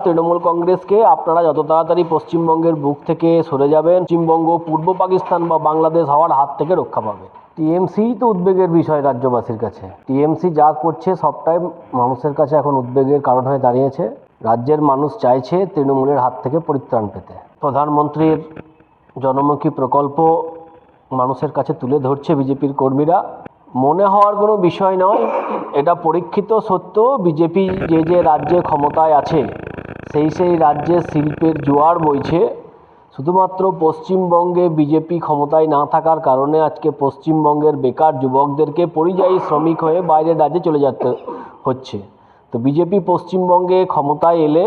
তৃণমূল কংগ্রেসকে আপনারা যত তাড়াতাড়ি পশ্চিমবঙ্গের বুক থেকে সরে যাবেন, পশ্চিমবঙ্গ পূর্ব পাকিস্তান বা বাংলাদেশ হওয়ার হাত থেকে রক্ষা পাবে। টিএমসি তো উদ্বেগের বিষয় রাজ্যবাসীর কাছে। টিএমসি যা করছে সবটাই মানুষের কাছে এখন উদ্বেগের কারণ হয়ে দাঁড়িয়েছে। রাজ্যের মানুষ চাইছে তৃণমূলের হাত থেকে পরিত্রাণ পেতে। প্রধানমন্ত্রীর জনমুখী প্রকল্প মানুষের কাছে তুলে ধরছে বিজেপির কর্মীরা। মনে হওয়ার কোনো বিষয় নয়, এটা পরীক্ষিত সত্য। বিজেপি যে রাজ্যে ক্ষমতায় আছে সেই রাজ্যে শিল্পের জোয়ার বইছে। শুধুমাত্র পশ্চিমবঙ্গে বিজেপি ক্ষমতায় না থাকার কারণে আজকে পশ্চিমবঙ্গের বেকার যুবকদেরকে পরিযায়ী শ্রমিক হয়ে বাইরের রাজ্যে চলে যেতে হচ্ছে। তো বিজেপি পশ্চিমবঙ্গে ক্ষমতায় এলে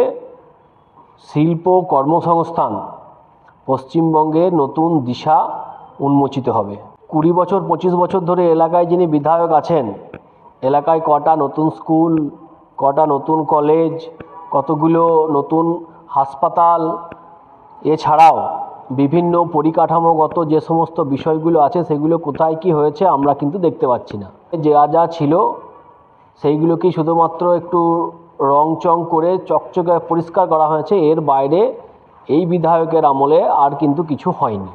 শিল্প কর্মসংস্থান পশ্চিমবঙ্গে নতুন দিশা উন্মোচিত হবে। 20 বছর 25 বছর ধরে এলাকায় যিনি বিধায়ক আছেন, এলাকায় কটা নতুন স্কুল, কটা নতুন কলেজ, কতগুলো নতুন হাসপাতাল, এছাড়াও বিভিন্ন পরিকাঠামোগত যে সমস্ত বিষয়গুলো আছে সেগুলো কোথায় কি হয়েছে আমরা কিন্তু দেখতে পাচ্ছি না। যা ছিল সেইগুলোকে শুধুমাত্র একটু রংচং করে চকচকে পরিষ্কার করা হয়েছে। এর বাইরে এই বিধায়কের আমলে আর কিন্তু কিছু হয়নি।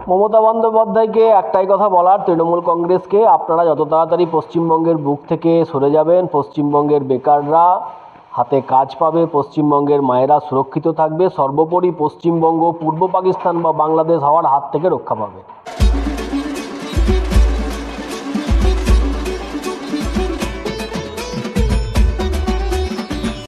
মমতা বন্দ্যোপাধ্যায়কে একটাই কথা বলার, তৃণমূল কংগ্রেসকে আপনারা যত তাড়াতাড়ি পশ্চিমবঙ্গের বুক থেকে সরে যাবেন, পশ্চিমবঙ্গের বেকাররা হাতে কাজ পাবে, পশ্চিমবঙ্গের মায়েরা সুরক্ষিত থাকবে, সর্বোপরি পশ্চিমবঙ্গ পূর্ব পাকিস্তান বা বাংলাদেশ হওয়ার হাত থেকে রক্ষা পাবে।